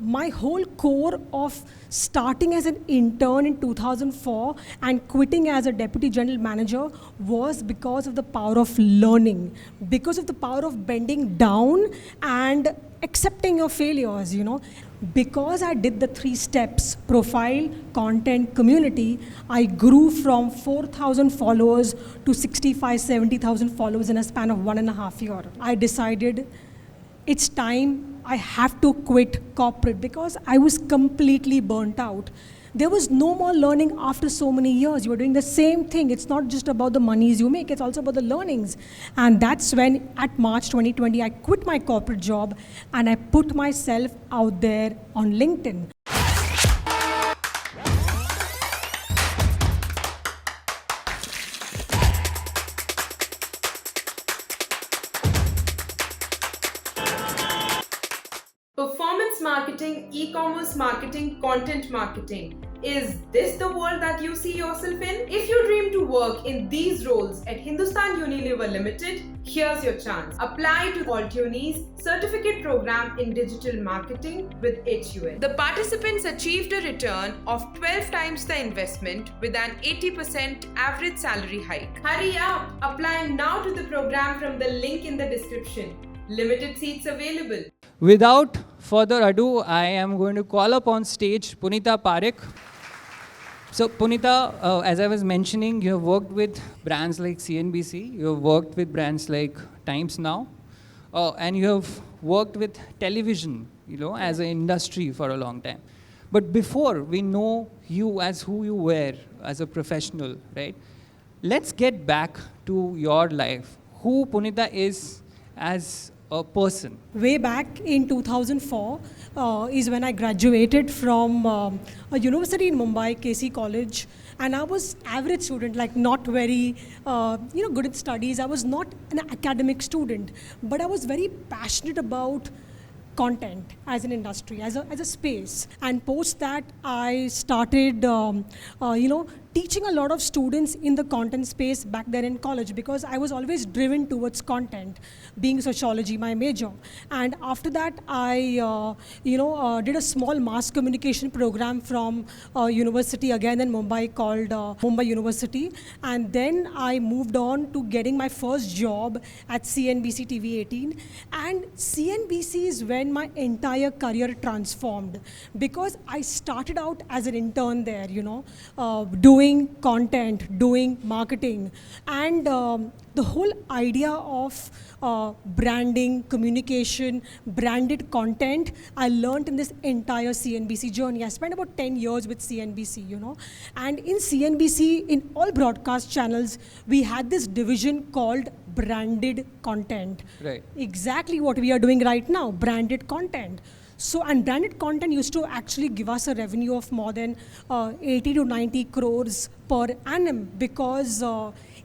My whole core of starting as an intern in 2004 and quitting as a deputy general manager was because of the power of learning, because of the power of bending down and accepting your failures, Because I did the 3 steps, profile, content, community, I grew from 4,000 followers to 65, 70,000 followers in a span of 1.5 years. I decided it's time I have to quit corporate because I was completely burnt out. There was no more learning after so many years. You were doing the same thing. It's not just about the monies you make, it's also about the learnings. And that's when, at March 2020, I quit my corporate job and I put myself out there on LinkedIn. Performance marketing, e-commerce marketing, content marketing. Is this the world that you see yourself in? If you dream to work in these roles at Hindustan Unilever Limited, here's your chance. Apply to AltUni's certificate program in digital marketing with HUL. The participants achieved a return of 12 times the investment with an 80% average salary hike. Hurry up! Apply now to the program from the link in the description. Limited seats available. Without further ado, I am going to call up on stage Punita Parekh. So Punita, as I was mentioning, you have worked with brands like CNBC, you have worked with brands like Times Now, and you have worked with television, as an industry for a long time. But before we know you as who you were as a professional, right? Let's get back to your life. Who Punita is as a person. Way back in 2004 is when I graduated from a university in Mumbai, KC College, and I was average student, like not very, good at studies. I was not an academic student, but I was very passionate about content as an industry, as a space. And post that, I started, teaching a lot of students in the content space back then in college because I was always driven towards content, being sociology my major. And after that, I, did a small mass communication program from university again in Mumbai called Mumbai University. And then I moved on to getting my first job at CNBC TV 18. And CNBC is when my entire career transformed because I started out as an intern there, doing content, doing marketing, and the whole idea of branding, communication, branded content, I learned in this entire CNBC journey. I spent about 10 years with CNBC, and in CNBC, in all broadcast channels, we had this division called branded content. Right. Exactly what we are doing right now, branded content. So, and branded content used to actually give us a revenue of more than 80 to 90 crores per annum because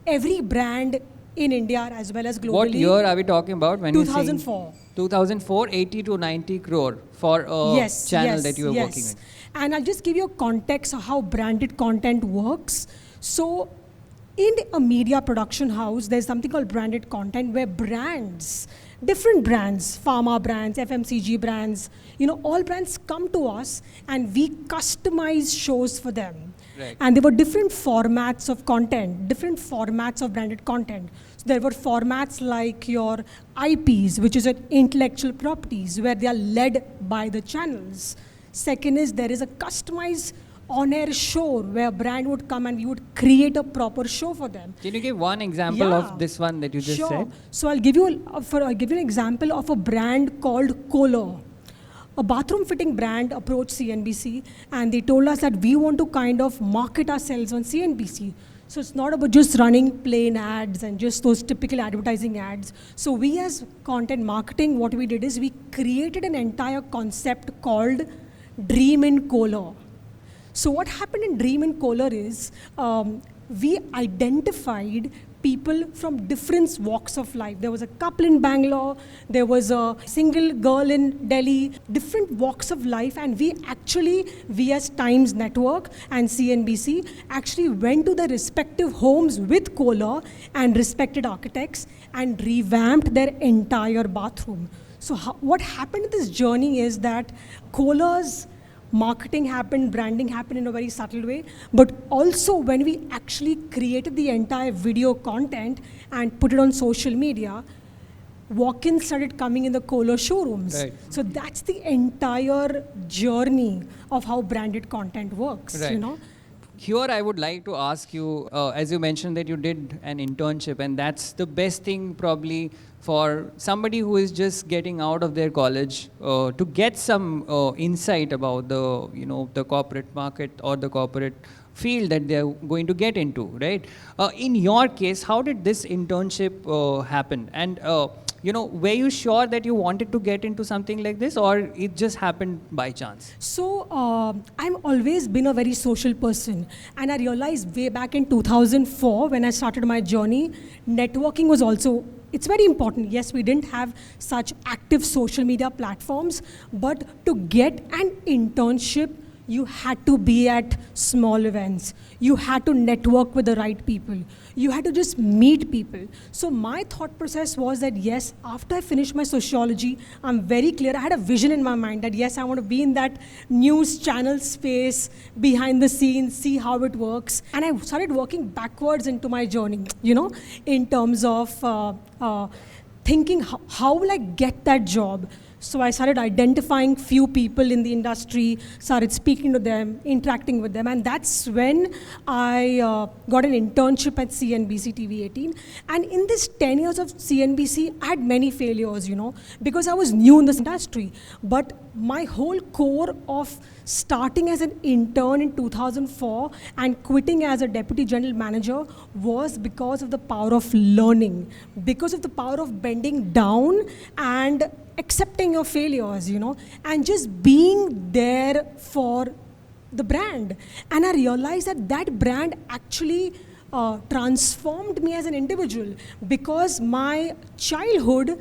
every brand in India as well as globally. What year are we talking about? When 2004. 2004, 80 to 90 crore for a channel that you are working in. And I'll just give you a context of how branded content works. So, in a media production house, there's something called branded content where brands, different brands, pharma brands, FMCG brands, all brands come to us and we customize shows for them. Right. And there were different formats of content, different formats of branded content. So there were formats like your IPs, which is an intellectual properties, where they are led by the channels. Second is there is a customized on-air show where a brand would come and we would create a proper show for them. Can you give one example of this one that you just said? So I'll give you an example of a brand called Kohler. A bathroom fitting brand approached CNBC and they told us that we want to kind of market ourselves on CNBC. So it's not about just running plain ads and just those typical advertising ads. So we as content marketing, what we did is we created an entire concept called Dream With Kohler. So what happened in Dream With Kohler is we identified people from different walks of life. There was a couple in Bangalore, there was a single girl in Delhi, different walks of life, and we as Times Network and CNBC actually went to the respective homes with Kohler and respected architects and revamped their entire bathroom. So what happened in this journey is that Kohler's marketing happened, branding happened in a very subtle way, but also when we actually created the entire video content and put it on social media, walk-ins started coming in the Kohler showrooms. Right. So that's the entire journey of how branded content works, Right. you know. Here, I would like to ask you, as you mentioned that you did an internship, and that's the best thing probably for somebody who is just getting out of their college to get some insight about the corporate market or the corporate field that they're going to get into, right? In your case, how did this internship happen? And were you sure that you wanted to get into something like this, or it just happened by chance? So I've always been a very social person, and I realized way back in 2004 when I started my journey, networking was also, it's very important. Yes, we didn't have such active social media platforms, but to get an internship, you had to be at small events. You had to network with the right people. You had to just meet people. So my thought process was that yes, after I finished my sociology, I'm very clear. I had a vision in my mind that yes, I want to be in that news channel space, behind the scenes, see how it works. And I started working backwards into my journey, in terms of thinking how will I get that job? So I started identifying few people in the industry, started speaking to them, interacting with them, and that's when I got an internship at CNBC TV 18. And in this 10 years of CNBC, I had many failures, because I was new in this industry. But my whole core of starting as an intern in 2004 and quitting as a deputy general manager was because of the power of learning, because of the power of bending down and accepting your failures, and just being there for the brand. And I realized that brand actually transformed me as an individual, because my childhood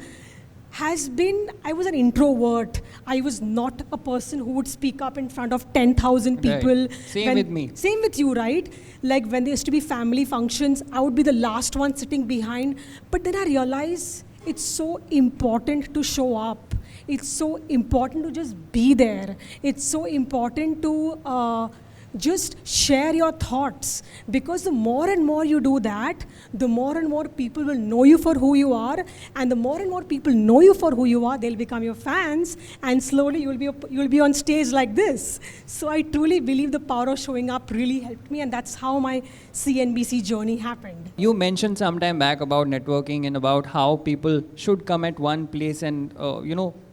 has been, I was an introvert. I was not a person who would speak up in front of 10,000 people. Right. Same with me. Same with you, right? Like when there used to be family functions, I would be the last one sitting behind. But then I realized it's so important to show up. It's so important to just be there. It's so important to just share your thoughts, because the more and more you do that, the more and more people will know you for who you are, and the more and more people know you for who you are, they'll become your fans, and slowly you'll be on stage like this. So I truly believe the power of showing up really helped me, and that's how my CNBC journey happened. You mentioned some time back about networking and about how people should come at one place and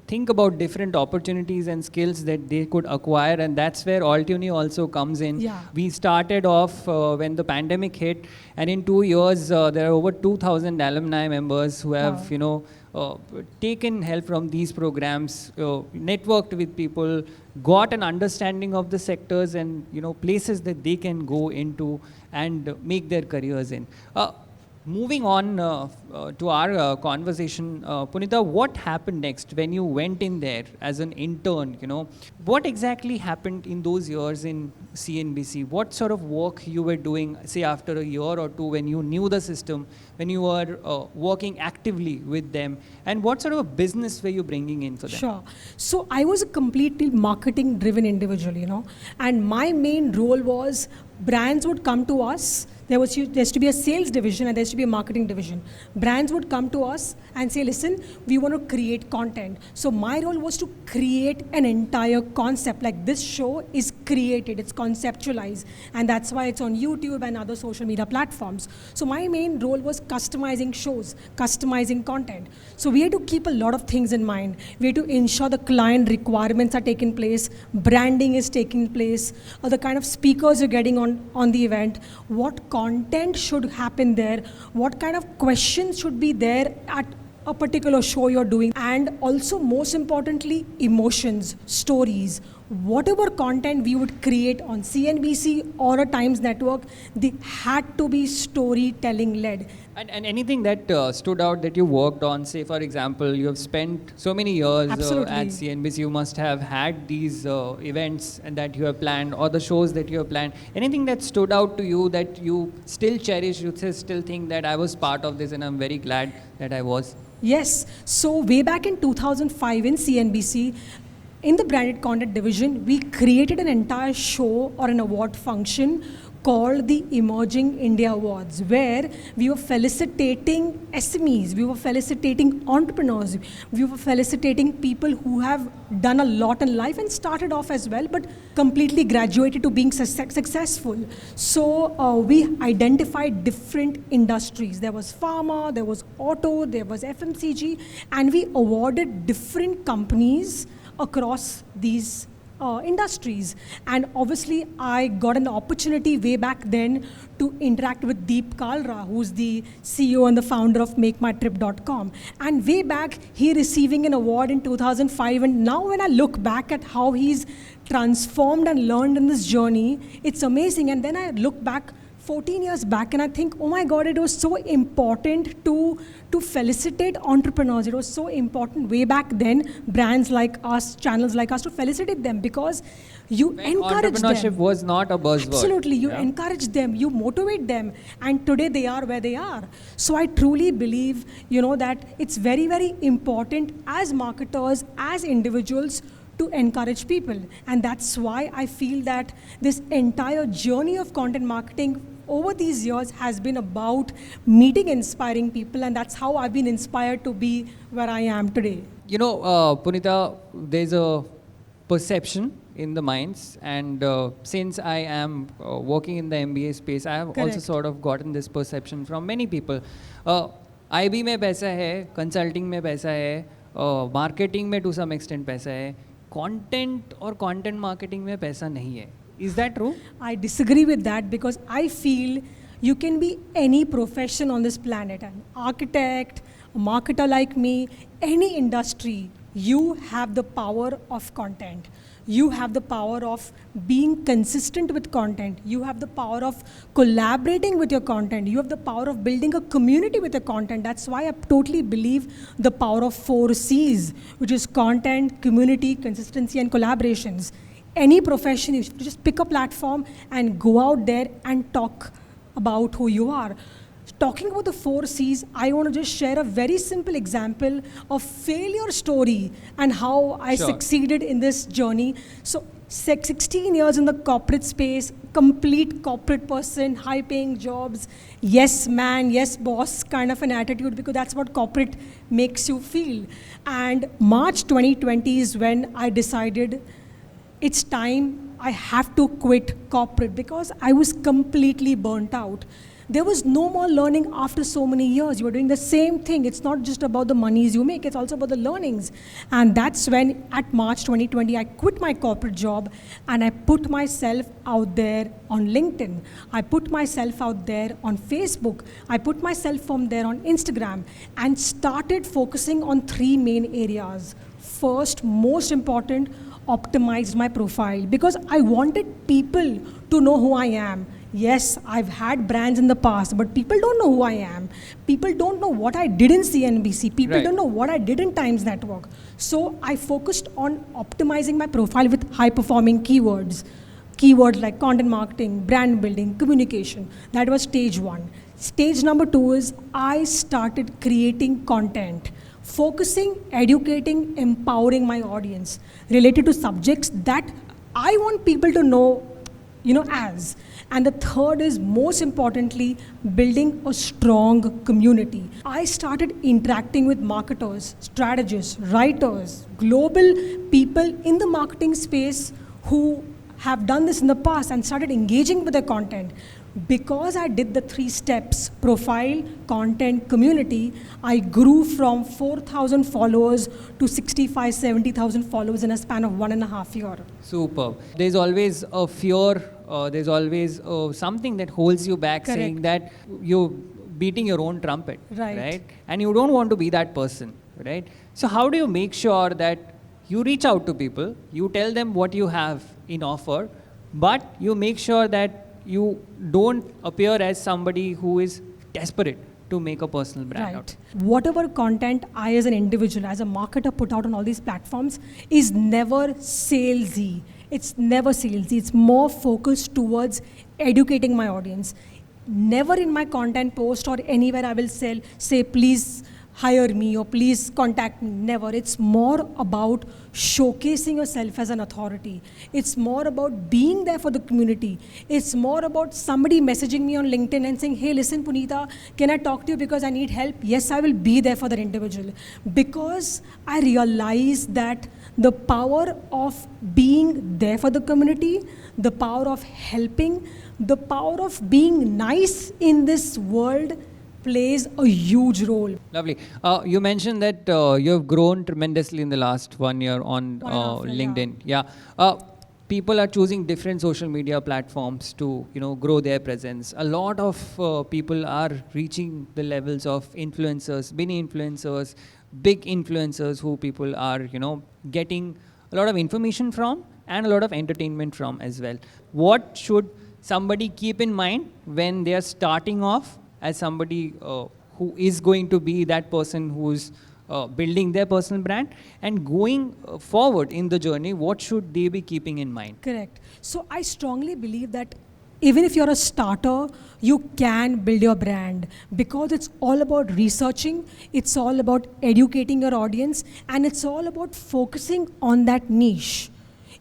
think about different opportunities and skills that they could acquire, and that's where AltUni also comes in. Yeah. We started off when the pandemic hit, and in 2 years there are over 2,000 alumni members who have taken help from these programs, networked with people, got an understanding of the sectors and places that they can go into and make their careers in. Moving on to our conversation, Punita, what happened next when you went in there as an intern? What exactly happened in those years in CNBC? What sort of work you were doing, say after a year or two, when you knew the system, when you were working actively with them, and what sort of a business were you bringing in for them? Sure. So I was a completely marketing-driven individual, and my main role was brands would come to us. There used to be a sales division and there used to be a marketing division. Brands would come to us and say, listen, we want to create content. So my role was to create an entire concept. Like this show is created, it's conceptualized, and that's why it's on YouTube and other social media platforms. So my main role was customizing shows, customizing content. So we had to keep a lot of things in mind. We had to ensure the client requirements are taking place, branding is taking place, or the kind of speakers you're getting on the event, what content should happen there, what kind of questions should be there at a particular show you're doing, and also most importantly, emotions, stories. whatever content we would create on CNBC or a Times network, they had to be storytelling led. And anything that stood out that you worked on, say for example, you have spent so many years at CNBC, you must have had these events and that you have planned, or the shows that you have planned. Anything that stood out to you that you still cherish, you still think that I was part of this and I'm very glad that I was? Yes. So way back in 2005 in CNBC, in the branded content division, we created an entire show or an award function called the Emerging India Awards, where we were felicitating SMEs, we were felicitating entrepreneurs, we were felicitating people who have done a lot in life and started off as well, but completely graduated to being successful. So we identified different industries. There was pharma, there was auto, there was FMCG, and we awarded different companies across these industries. And obviously I got an opportunity way back then to interact with Deep Kalra, who's the CEO and the founder of MakeMyTrip.com. And way back, he receiving an award in 2005. And now when I look back at how he's transformed and learned in this journey, it's amazing. And then I look back 14 years back and I think, oh my God, it was so important to felicitate entrepreneurs. It was so important way back then, brands like us, channels like us, to felicitate them, because you encourage them. Entrepreneurship was not a buzzword. Absolutely, you encourage them, you motivate them, and today they are where they are. So I truly believe, that it's very, very important as marketers, as individuals, to encourage people. And that's why I feel that this entire journey of content marketing over these years has been about meeting inspiring people, and that's how I've been inspired to be where I am today. Punita, there's a perception in the minds, and since I am working in the MBA space, I have also sort of gotten this perception from many people. IB में पैसा है, consulting में पैसा है, marketing में to some extent पैसा है, content or content marketing में पैसा नहीं है. Is that true? I disagree with that, because I feel you can be any profession on this planet, an architect, a marketer like me, any industry. You have the power of content. You have the power of being consistent with content. You have the power of collaborating with your content. You have the power of building a community with your content. That's why I totally believe the power of 4 C's, which is content, community, consistency, and collaborations. Any profession, you should just pick a platform and go out there and talk about who you are. Talking about the 4 C's, I want to just share a very simple example of failure story and how I succeeded in this journey. So 16 years in the corporate space, complete corporate person, high paying jobs, yes man, yes boss kind of an attitude, because that's what corporate makes you feel. And March 2020 is when I decided it's time, I have to quit corporate, because I was completely burnt out. There was no more learning after so many years. You were doing the same thing. It's not just about the monies you make, it's also about the learnings. And that's when, at March 2020, I quit my corporate job and I put myself out there on LinkedIn. I put myself out there on Facebook. I put myself from there on Instagram and started focusing on 3 main areas. First, most important, optimized my profile, because I wanted people to know who I am. Yes, I've had brands in the past, but people don't know who I am. People don't know what I did in CNBC. People don't know what I did in Times Network. So I focused on optimizing my profile with high-performing keywords. Keywords like content marketing, brand building, communication. That was stage 1. Stage number 2 is I started creating content, focusing, educating, empowering my audience related to subjects that I want people to know, as. And the third is, most importantly, building a strong community. I started interacting with marketers, strategists, writers, global people in the marketing space who have done this in the past and started engaging with their content. Because I did the 3 steps, profile, content, community, I grew from 4,000 followers to 65, 70,000 followers in a span of 1.5 years. Superb. There's always a fear, there's always something that holds you back, saying that you're beating your own trumpet, right? And you don't want to be that person, right? So how do you make sure that you reach out to people, you tell them what you have in offer, but you make sure that you don't appear as somebody who is desperate to make a personal brand out. Whatever content I as an individual, as a marketer put out on all these platforms is never salesy. It's never salesy. It's more focused towards educating my audience. Never in my content post or anywhere I will say please hire me or please contact me. Never. It's more about showcasing yourself as an authority. It's more about being there for the community. It's more about somebody messaging me on LinkedIn and saying, hey, listen, Punita, can I talk to you because I need help? Yes, I will be there for that individual. Because I realize that the power of being there for the community, the power of helping, the power of being nice in this world plays a huge role. Lovely. You mentioned that you have grown tremendously in the last 1 year on LinkedIn. Yeah. People are choosing different social media platforms to, grow their presence. A lot of people are reaching the levels of influencers, mini influencers, big influencers who people are, getting a lot of information from and a lot of entertainment from as well. What should somebody keep in mind when they are starting off as somebody who is going to be that person who's building their personal brand and going forward in the journey? What should they be keeping in mind? Correct. So I strongly believe that even if you're a starter, you can build your brand because it's all about researching, it's all about educating your audience, and it's all about focusing on that niche.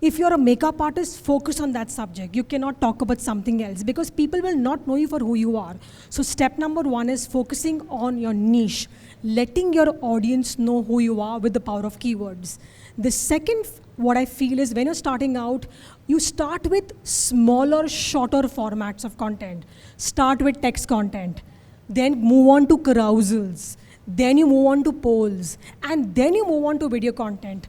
If you're a makeup artist, focus on that subject. You cannot talk about something else because people will not know you for who you are. So step number 1 is focusing on your niche, letting your audience know who you are with the power of keywords. The second, what I feel is when you're starting out, you start with smaller, shorter formats of content. Start with text content, then move on to carousels, then you move on to polls, and then you move on to video content.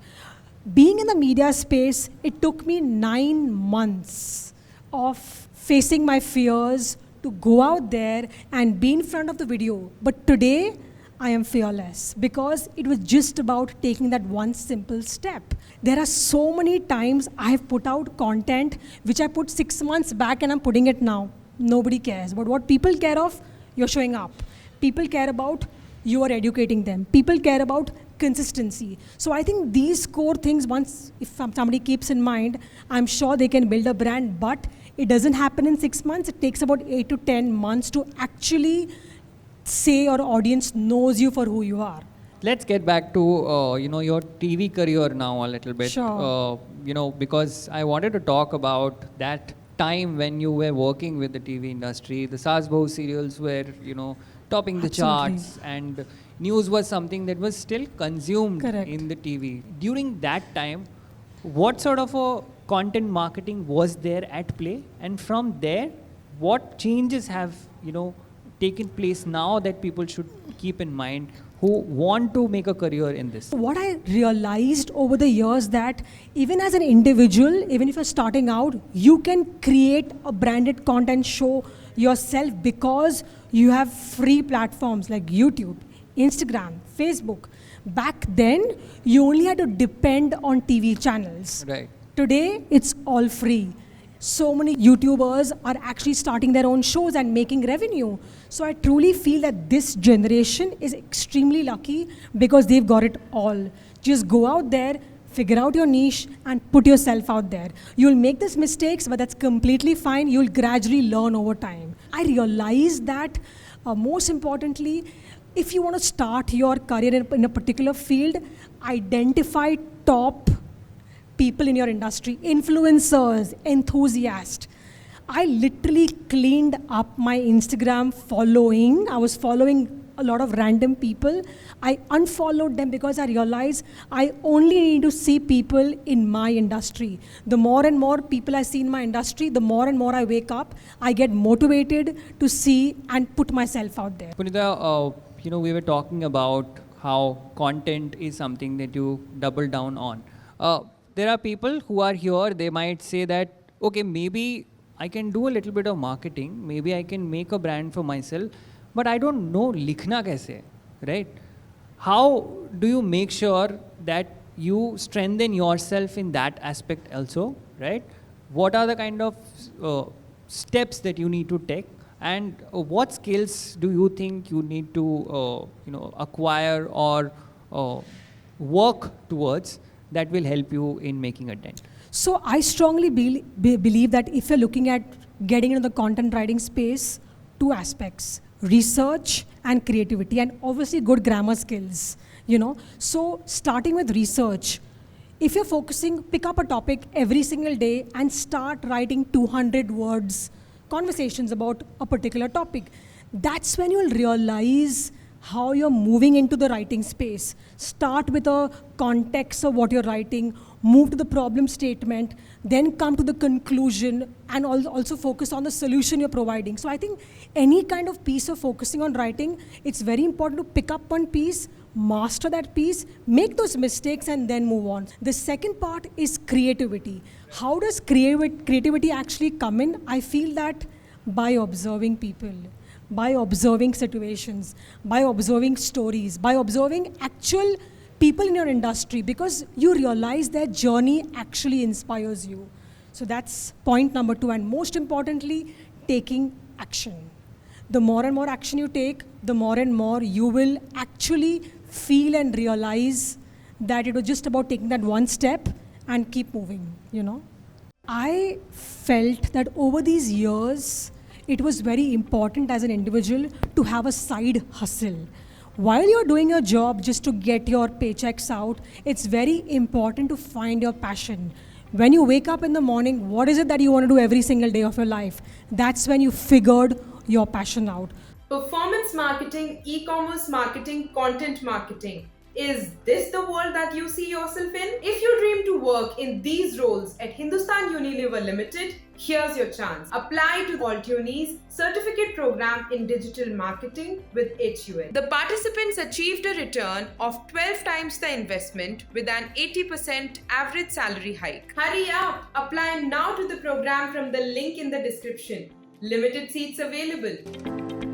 Being in the media space, it took me 9 months of facing my fears to go out there and be in front of the video. But today, I am fearless because it was just about taking that one simple step. There are so many times I have put out content which I put 6 months back and I'm putting it now. Nobody cares. But what people care of, you're showing up. People care about, you are educating them. People care about consistency. So I think these core things, once if somebody keeps in mind, I'm sure they can build a brand, but it doesn't happen in 6 months. It takes about 8 to 10 months to actually say your audience knows you for who you are. Let's get back to your TV career now a little bit. Sure. Because I wanted to talk about that time when you were working with the TV industry. The Saas Bahu serials were topping the charts, and news was something that was still consumed in the TV. During that time, what sort of a content marketing was there at play? And from there, what changes have, taken place now that people should keep in mind who want to make a career in this? What I realized over the years that even as an individual, even if you're starting out, you can create a branded content show yourself because you have free platforms like YouTube, Instagram, Facebook. Back then, you only had to depend on TV channels. Right. Today, it's all free. So many YouTubers are actually starting their own shows and making revenue. So I truly feel that this generation is extremely lucky because they've got it all. Just go out there, figure out your niche and put yourself out there. You'll make these mistakes, but that's completely fine. You'll gradually learn over time. I realized that most importantly, if you want to start your career in a particular field, identify top people in your industry, influencers, enthusiasts. I literally cleaned up my Instagram following. I was following a lot of random people. I unfollowed them because I realized I only need to see people in my industry. The more and more people I see in my industry, the more and more I wake up, I get motivated to see and put myself out there. Punita, we were talking about how content is something that you double down on. There are people who are here, they might say that, okay, maybe I can do a little bit of marketing, maybe I can make a brand for myself, but I don't know likhna kaise, right? How do you make sure that you strengthen yourself in that aspect also, right? What are the kind of steps that you need to take, and what skills do you think you need to acquire or work towards that will help you in making a dent? So I strongly believe that if you're looking at getting into the content writing space, two aspects: research and creativity, and obviously good grammar skills. So starting with research, if you're focusing, pick up a topic every single day and start writing 200 words conversations about a particular topic. That's when you'll realize how you're moving into the writing space. Start with a context of what you're writing, move to the problem statement, then come to the conclusion, and also focus on the solution you're providing. So I think any kind of piece of focusing on writing, it's very important to pick up one piece, master that piece, make those mistakes, and then move on. The second part is creativity. How does creativity actually come in? I feel that by observing people, by observing situations, by observing stories, by observing actual people in your industry, because you realize their journey actually inspires you. So that's point number 2. And most importantly, taking action. The more and more action you take, the more and more you will actually feel and realize that it was just about taking that one step and keep moving, I felt that over these years, it was very important as an individual to have a side hustle. While you're doing your job just to get your paychecks out, it's very important to find your passion. When you wake up in the morning, what is it that you want to do every single day of your life? That's when you figured your passion out. Performance marketing, e-commerce marketing, content marketing. Is this the world that you see yourself in? If you dream to work in these roles at Hindustan Unilever Limited, here's your chance. Apply to AltUni's certificate program in digital marketing with HUL. The participants achieved a return of 12 times the investment with an 80% average salary hike. Hurry up! Apply now to the program from the link in the description. Limited seats available.